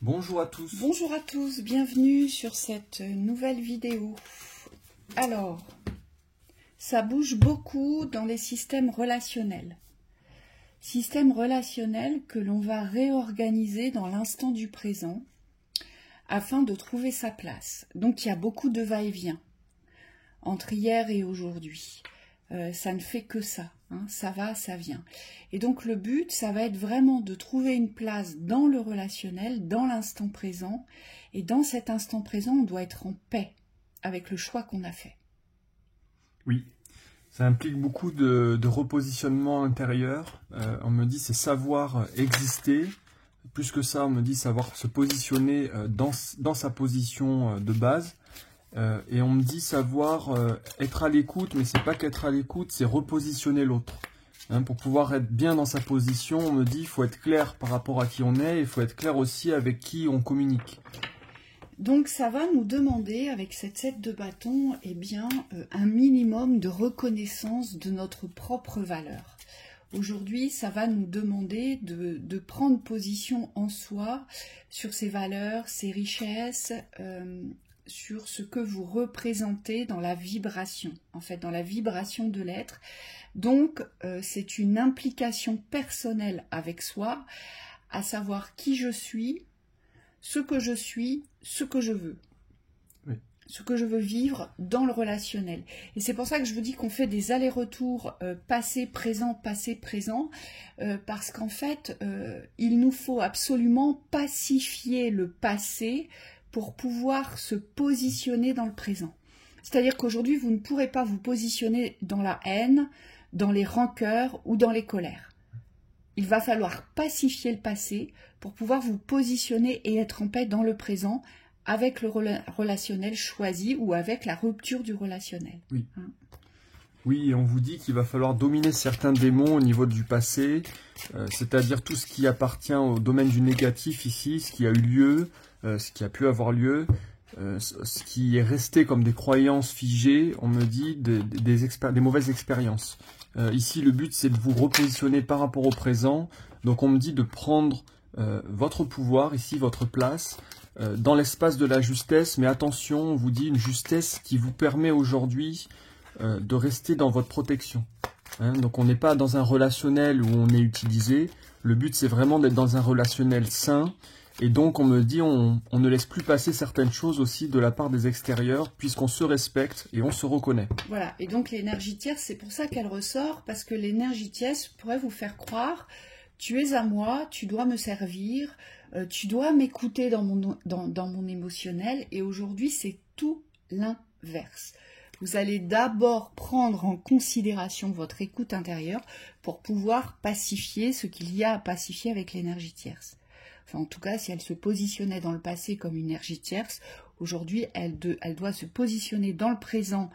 Bonjour à tous. Bonjour à tous, bienvenue sur cette nouvelle vidéo. Alors, ça bouge beaucoup dans les systèmes relationnels. Systèmes relationnels que l'on va réorganiser dans l'instant du présent afin de trouver sa place. Donc il y a beaucoup de va-et-vient entre hier et aujourd'hui. Ça ne fait que ça, hein, ça va, ça vient. Et donc le but, ça va être vraiment de trouver une place dans le relationnel, dans l'instant présent. Et dans cet instant présent, on doit être en paix avec le choix qu'on a fait. Oui, ça implique beaucoup de repositionnement intérieur. On me dit c'est savoir exister. Plus que ça, on me dit savoir se positionner dans sa position de base. Et on me dit savoir être à l'écoute, mais c'est pas qu'être à l'écoute, c'est repositionner l'autre. Hein, pour pouvoir être bien dans sa position, on me dit il faut être clair par rapport à qui on est, il faut être clair aussi avec qui on communique. Donc ça va nous demander, avec cette 7 de bâton, eh bien, un minimum de reconnaissance de notre propre valeur. Aujourd'hui, ça va nous demander de prendre position en soi sur ses valeurs, ses richesses, sur ce que vous représentez dans la vibration, en fait, dans la vibration de l'être. Donc, c'est une implication personnelle avec soi, à savoir qui je suis, ce que je veux. Oui. Ce que je veux vivre dans le relationnel. Et c'est pour ça que je vous dis qu'on fait des allers-retours passé, présent, parce qu'en fait, il nous faut absolument pacifier le passé pour pouvoir se positionner dans le présent. C'est-à-dire qu'aujourd'hui, vous ne pourrez pas vous positionner dans la haine, dans les rancœurs ou dans les colères. Il va falloir pacifier le passé pour pouvoir vous positionner et être en paix dans le présent avec le relationnel choisi ou avec la rupture du relationnel. Oui. Oui, on vous dit qu'il va falloir dominer certains démons au niveau du passé, c'est-à-dire tout ce qui appartient au domaine du négatif ici, ce qui a eu lieu, ce qui a pu avoir lieu, ce qui est resté comme des croyances figées, on me dit des mauvaises expériences. Ici, le but, c'est de vous repositionner par rapport au présent. Donc, on me dit de prendre votre pouvoir, ici, votre place, dans l'espace de la justesse. Mais attention, on vous dit une justesse qui vous permet aujourd'hui de rester dans votre protection. Hein, donc, on n'est pas dans un relationnel où on est utilisé. Le but, c'est vraiment d'être dans un relationnel sain. Et donc, on me dit, on ne laisse plus passer certaines choses aussi de la part des extérieurs, puisqu'on se respecte et on se reconnaît. Voilà, et donc l'énergie tierce, c'est pour ça qu'elle ressort, parce que l'énergie tierce pourrait vous faire croire, tu es à moi, tu dois me servir, tu dois m'écouter dans mon émotionnel, et aujourd'hui, c'est tout l'inverse. Vous allez d'abord prendre en considération votre écoute intérieure pour pouvoir pacifier ce qu'il y a à pacifier avec l'énergie tierce. Enfin, en tout cas, si elle se positionnait dans le passé comme une énergie tierce, aujourd'hui, elle doit se positionner dans le présent,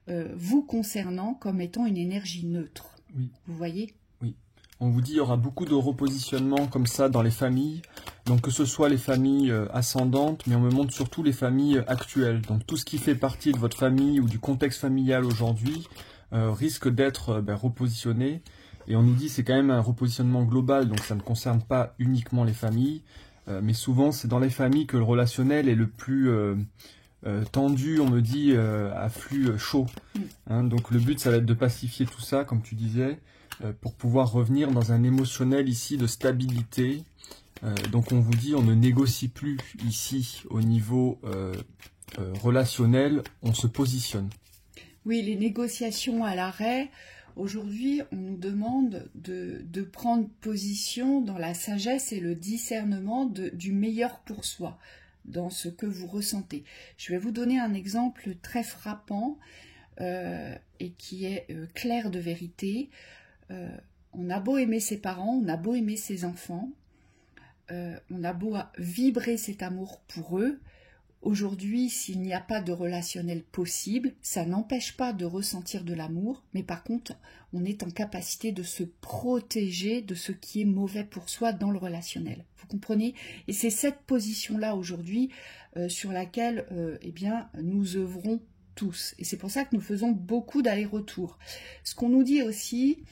vous concernant, comme étant une énergie neutre. Oui. Vous voyez ? Oui. On vous dit qu'il y aura beaucoup de repositionnement comme ça dans les familles. Donc que ce soit les familles ascendantes, mais on me montre surtout les familles actuelles. Donc tout ce qui fait partie de votre famille ou du contexte familial aujourd'hui risque d'être repositionné. Et on nous dit c'est quand même un repositionnement global, donc ça ne concerne pas uniquement les familles, mais souvent c'est dans les familles que le relationnel est le plus tendu, on me dit, à flux chaud. Hein, donc le but ça va être de pacifier tout ça, comme tu disais, pour pouvoir revenir dans un émotionnel ici de stabilité. Donc on vous dit on ne négocie plus ici au niveau relationnel, on se positionne. Oui, les négociations à l'arrêt. Aujourd'hui, on nous demande de prendre position dans la sagesse et le discernement du meilleur pour soi, dans ce que vous ressentez. Je vais vous donner un exemple très frappant et qui est clair de vérité. On a beau aimer ses parents, on a beau aimer ses enfants, on a beau vibrer cet amour pour eux. Aujourd'hui, s'il n'y a pas de relationnel possible, ça n'empêche pas de ressentir de l'amour, mais par contre, on est en capacité de se protéger de ce qui est mauvais pour soi dans le relationnel. Vous comprenez ? Et c'est cette position-là aujourd'hui sur laquelle eh bien, nous œuvrons tous. Et c'est pour ça que nous faisons beaucoup d'allers-retours. Ce qu'on nous dit aussi,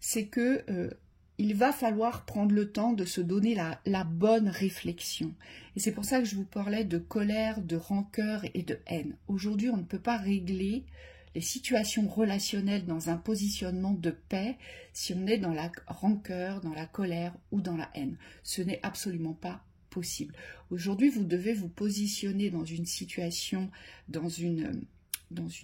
c'est que il va falloir prendre le temps de se donner la bonne réflexion. Et c'est pour ça que je vous parlais de colère, de rancœur et de haine. Aujourd'hui, on ne peut pas régler les situations relationnelles dans un positionnement de paix si on est dans la rancœur, dans la colère ou dans la haine. Ce n'est absolument pas possible. Aujourd'hui, vous devez vous positionner dans une situation, dans une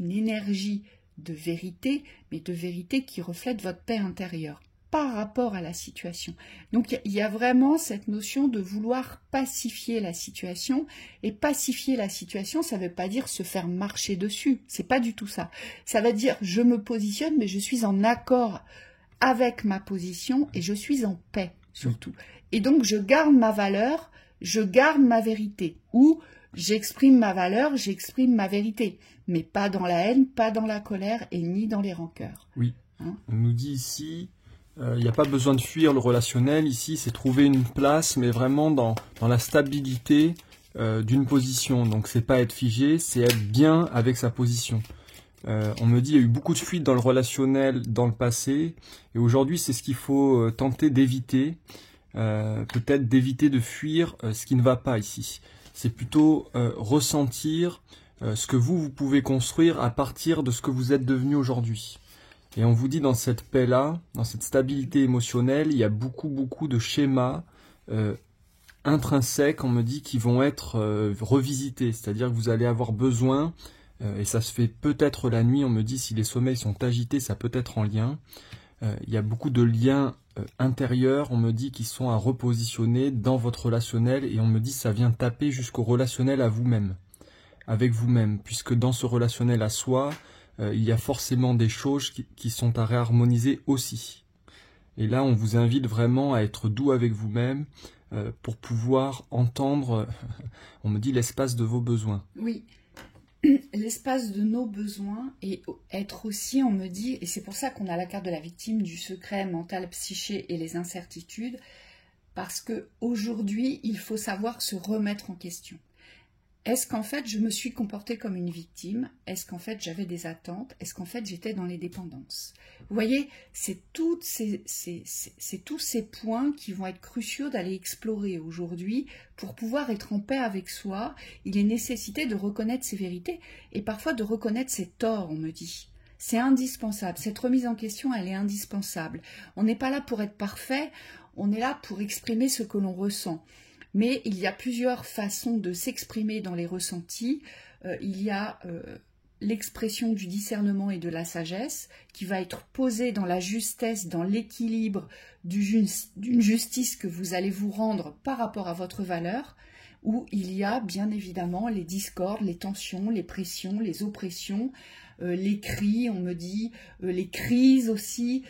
énergie de vérité, mais de vérité qui reflète votre paix intérieure par rapport à la situation. Donc il y a vraiment cette notion de vouloir pacifier la situation, et pacifier la situation, ça ne veut pas dire se faire marcher dessus, c'est pas du tout ça. Ça veut dire je me positionne, mais je suis en accord avec ma position et je suis en paix surtout. Et donc je garde ma valeur, je garde ma vérité, ou j'exprime ma valeur, j'exprime ma vérité, mais pas dans la haine, pas dans la colère et ni dans les rancœurs. Oui, on nous dit ici, il n'y a pas besoin de fuir le relationnel, ici c'est trouver une place, mais vraiment dans la stabilité d'une position. Donc c'est pas être figé, c'est être bien avec sa position. On me dit il y a eu beaucoup de fuites dans le relationnel dans le passé, et aujourd'hui c'est ce qu'il faut tenter d'éviter, peut-être d'éviter de fuir ce qui ne va pas ici. C'est plutôt ressentir ce que vous pouvez construire à partir de ce que vous êtes devenu aujourd'hui. Et on vous dit dans cette paix-là, dans cette stabilité émotionnelle, il y a beaucoup de schémas intrinsèques, on me dit, qui vont être revisités. C'est-à-dire que vous allez avoir besoin, et ça se fait peut-être la nuit, on me dit si les sommeils sont agités, ça peut être en lien. Il y a beaucoup de liens intérieurs, on me dit, qui sont à repositionner dans votre relationnel, et on me dit ça vient taper jusqu'au relationnel à vous-même, avec vous-même, puisque dans ce relationnel à soi, il y a forcément des choses qui sont à réharmoniser aussi. Et là, on vous invite vraiment à être doux avec vous-même pour pouvoir entendre, on me dit, l'espace de vos besoins. Oui, l'espace de nos besoins, et être aussi, on me dit, et c'est pour ça qu'on a la carte de la victime, du secret mental, psyché et les incertitudes, parce qu'aujourd'hui, il faut savoir se remettre en question. Est-ce qu'en fait, je me suis comportée comme une victime? Est-ce qu'en fait, j'avais des attentes? Est-ce qu'en fait, j'étais dans les dépendances? Vous voyez, c'est tous ces points qui vont être cruciaux d'aller explorer aujourd'hui pour pouvoir être en paix avec soi. Il est nécessité de reconnaître ses vérités et parfois de reconnaître ses torts, on me dit. C'est indispensable. Cette remise en question, elle est indispensable. On n'est pas là pour être parfait, on est là pour exprimer ce que l'on ressent. Mais il y a plusieurs façons de s'exprimer dans les ressentis. Il y a l'expression du discernement et de la sagesse qui va être posée dans la justesse, dans l'équilibre d'une justice que vous allez vous rendre par rapport à votre valeur, où il y a bien évidemment les discordes, les tensions, les pressions, les oppressions, les cris, on me dit, les crises aussi,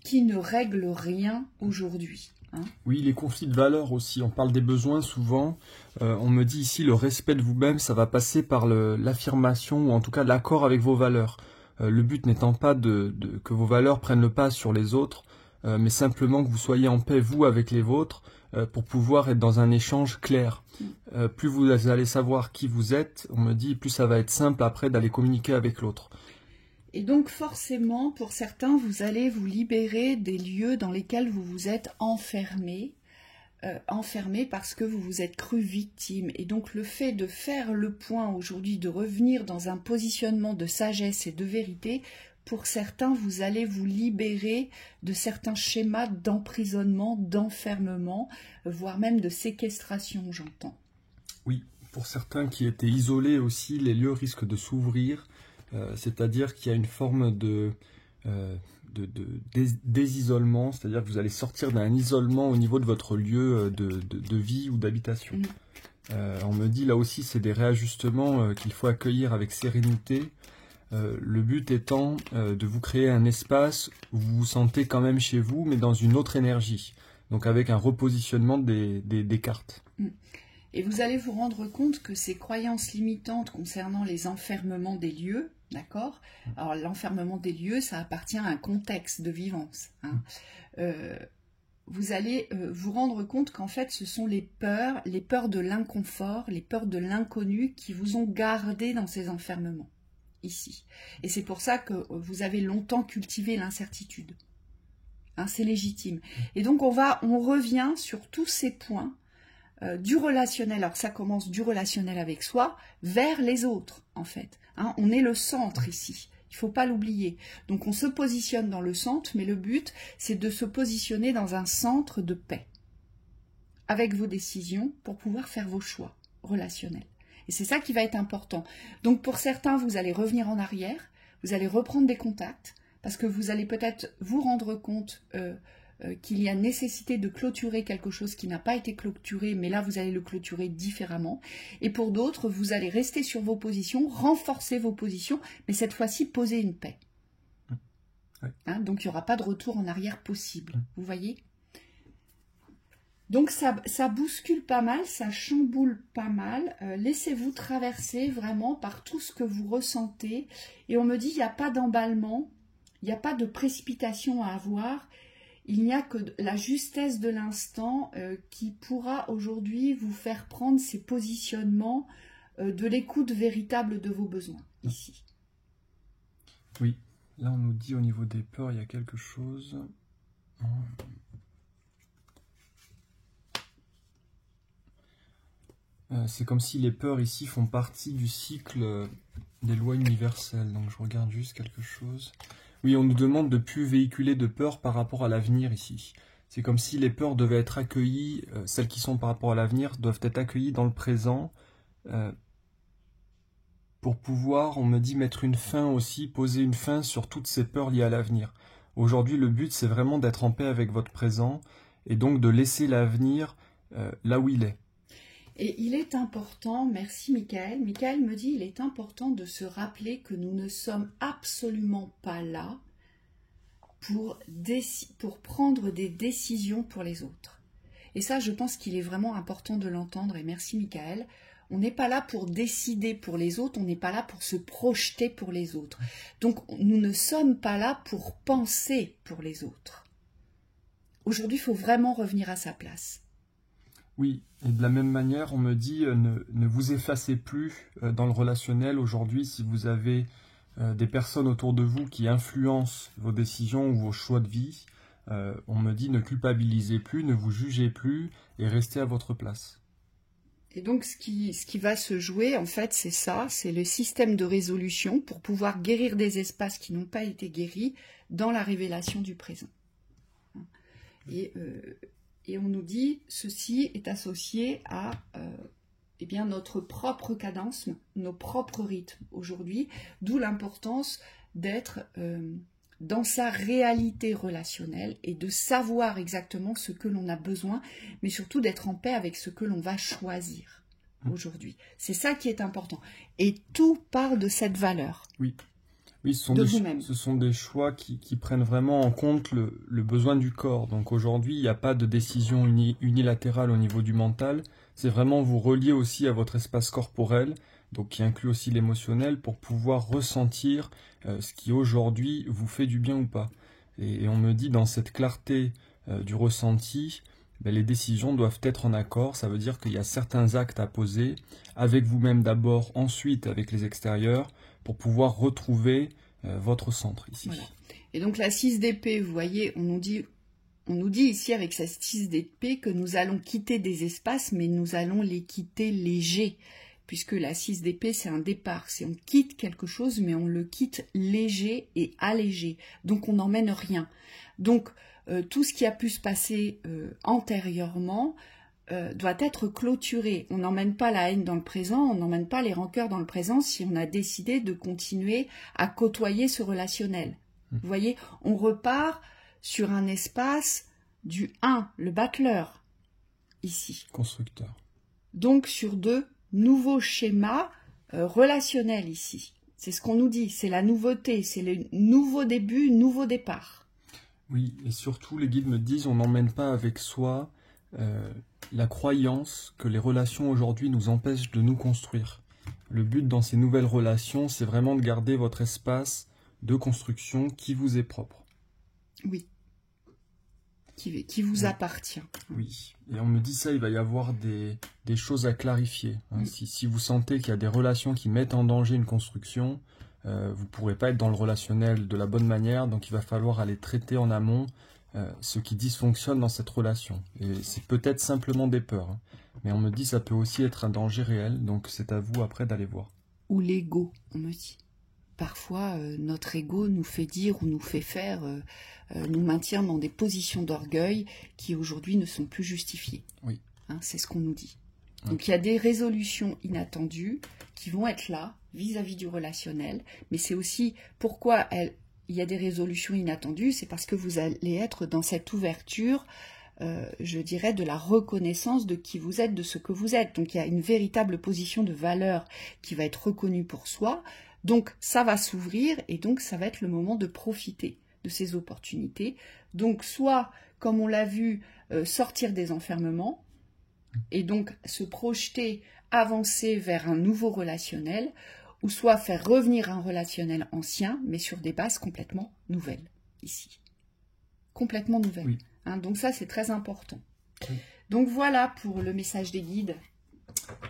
qui ne règlent rien aujourd'hui. Oui, les conflits de valeurs aussi, on parle des besoins souvent, on me dit ici le respect de vous-même, ça va passer par l'affirmation ou en tout cas l'accord avec vos valeurs. Le but n'étant pas que vos valeurs prennent le pas sur les autres, mais simplement que vous soyez en paix vous avec les vôtres pour pouvoir être dans un échange clair. Plus vous allez savoir qui vous êtes, on me dit, plus ça va être simple après d'aller communiquer avec l'autre. Et donc forcément, pour certains, vous allez vous libérer des lieux dans lesquels vous vous êtes enfermés parce que vous vous êtes cru victime. Et donc le fait de faire le point aujourd'hui, de revenir dans un positionnement de sagesse et de vérité, pour certains, vous allez vous libérer de certains schémas d'emprisonnement, d'enfermement, voire même de séquestration, j'entends. Oui, pour certains qui étaient isolés aussi, les lieux risquent de s'ouvrir. C'est-à-dire qu'il y a une forme de désisolement, c'est-à-dire que vous allez sortir d'un isolement au niveau de votre lieu de vie ou d'habitation. On me dit là aussi c'est des réajustements qu'il faut accueillir avec sérénité, le but étant de vous créer un espace où vous vous sentez quand même chez vous, mais dans une autre énergie, donc avec un repositionnement des cartes. Et vous allez vous rendre compte que ces croyances limitantes concernant les enfermements des lieux, d'accord? Alors l'enfermement des lieux, ça appartient à un contexte de vivance. Vous allez vous rendre compte qu'en fait ce sont les peurs de l'inconfort, les peurs de l'inconnu qui vous ont gardé dans ces enfermements, ici. Et c'est pour ça que vous avez longtemps cultivé l'incertitude. hein, c'est légitime. Et donc on revient sur tous ces points du relationnel. Alors ça commence du relationnel avec soi vers les autres, en fait. Hein, on est le centre ici. Il ne faut pas l'oublier. Donc on se positionne dans le centre, mais le but, c'est de se positionner dans un centre de paix, avec vos décisions, pour pouvoir faire vos choix relationnels. Et c'est ça qui va être important. Donc pour certains, vous allez revenir en arrière, vous allez reprendre des contacts, parce que vous allez peut-être vous rendre compte qu'il y a nécessité de clôturer quelque chose qui n'a pas été clôturé, mais là vous allez le clôturer différemment. Et pour d'autres, vous allez rester sur vos positions, renforcer vos positions, mais cette fois-ci poser une paix. Ouais. Hein, donc il n'y aura pas de retour en arrière possible, vous voyez? Donc ça bouscule pas mal, ça chamboule pas mal. Laissez-vous traverser vraiment par tout ce que vous ressentez. Et on me dit, il n'y a pas d'emballement, il n'y a pas de précipitation à avoir. Il n'y a que la justesse de l'instant qui pourra aujourd'hui vous faire prendre ces positionnements de l'écoute véritable de vos besoins, ici. Oui, là on nous dit au niveau des peurs, il y a quelque chose. C'est comme si les peurs ici font partie du cycle des lois universelles. Donc je regarde juste quelque chose. Oui, on nous demande de ne plus véhiculer de peur par rapport à l'avenir ici. C'est comme si les peurs devaient être accueillies, celles qui sont par rapport à l'avenir, doivent être accueillies dans le présent pour pouvoir, on me dit, mettre une fin aussi, poser une fin sur toutes ces peurs liées à l'avenir. Aujourd'hui, le but, c'est vraiment d'être en paix avec votre présent et donc de laisser l'avenir là où il est. Et il est important, merci Michael, Michael me dit, il est important de se rappeler que nous ne sommes absolument pas là pour prendre des décisions pour les autres. Et ça, je pense qu'il est vraiment important de l'entendre, et merci Michael. On n'est pas là pour décider pour les autres, on n'est pas là pour se projeter pour les autres. Donc nous ne sommes pas là pour penser pour les autres. Aujourd'hui, il faut vraiment revenir à sa place. Oui, et de la même manière, on me dit ne vous effacez plus dans le relationnel. Aujourd'hui, si vous avez des personnes autour de vous qui influencent vos décisions ou vos choix de vie, on me dit ne culpabilisez plus, ne vous jugez plus et restez à votre place. Et donc ce qui va se jouer, en fait, c'est ça, c'est le système de résolution pour pouvoir guérir des espaces qui n'ont pas été guéris dans la révélation du présent. Et on nous dit, ceci est associé à eh bien, notre propre cadence, nos propres rythmes aujourd'hui, d'où l'importance d'être dans sa réalité relationnelle et de savoir exactement ce que l'on a besoin, mais surtout d'être en paix avec ce que l'on va choisir aujourd'hui. C'est ça qui est important. Et tout part de cette valeur. Oui. Oui, ce sont des choix qui prennent vraiment en compte le besoin du corps. Donc aujourd'hui, il n'y a pas de décision unilatérale au niveau du mental. C'est vraiment vous relier aussi à votre espace corporel, donc qui inclut aussi l'émotionnel, pour pouvoir ressentir ce qui aujourd'hui vous fait du bien ou pas. Et on me dit dans cette clarté du ressenti, les décisions doivent être en accord. Ça veut dire qu'il y a certains actes à poser avec vous-même d'abord, ensuite avec les extérieurs, pour pouvoir retrouver votre centre ici. Voilà. Et donc la 6 d'épée, vous voyez, on nous dit ici avec cette 6 d'épée que nous allons quitter des espaces, mais nous allons les quitter légers, puisque la 6 d'épée, c'est un départ. C'est on quitte quelque chose, mais on le quitte léger et allégé. Donc on n'emmène rien. Donc tout ce qui a pu se passer antérieurement doit être clôturé. On n'emmène pas la haine dans le présent, on n'emmène pas les rancœurs dans le présent si on a décidé de continuer à côtoyer ce relationnel. Vous voyez, on repart sur un espace du 1, le battleur, ici. Constructeur. Donc sur de nouveaux schémas relationnels ici. C'est ce qu'on nous dit, c'est la nouveauté, c'est le nouveau début, nouveau départ. Oui, et surtout les guides me disent on n'emmène pas avec soi la croyance que les relations aujourd'hui nous empêchent de nous construire. Le but dans ces nouvelles relations, c'est vraiment de garder votre espace de construction qui vous est propre. Oui. Qui vous appartient. Oui. Et on me dit ça, il va y avoir des choses à clarifier. Hein. Si vous sentez qu'il y a des relations qui mettent en danger une construction, vous ne pourrez pas être dans le relationnel de la bonne manière, donc il va falloir aller traiter en amont ce qui dysfonctionne dans cette relation. Et c'est peut-être simplement des peurs, hein. Mais on me dit que ça peut aussi être un danger réel, donc c'est à vous après d'aller voir. Ou l'ego, on me dit. Parfois, notre ego nous fait dire ou nous fait faire, nous maintient dans des positions d'orgueil qui aujourd'hui ne sont plus justifiées. Oui. Hein, c'est ce qu'on nous dit. Okay. Donc il y a des résolutions inattendues qui vont être là vis-à-vis du relationnel, mais c'est aussi pourquoi il y a des résolutions inattendues, c'est parce que vous allez être dans cette ouverture, je dirais, de la reconnaissance de qui vous êtes, de ce que vous êtes. Donc il y a une véritable position de valeur qui va être reconnue pour soi. Donc ça va s'ouvrir et donc ça va être le moment de profiter de ces opportunités. Donc soit, comme on l'a vu, sortir des enfermements et donc se projeter, avancer vers un nouveau relationnel, ou soit faire revenir un relationnel ancien, mais sur des bases complètement nouvelles, ici. Complètement nouvelles. Oui. Hein, donc ça, c'est très important. Oui. Donc voilà pour le message des guides.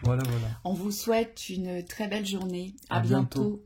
Voilà. On vous souhaite une très belle journée. À bientôt.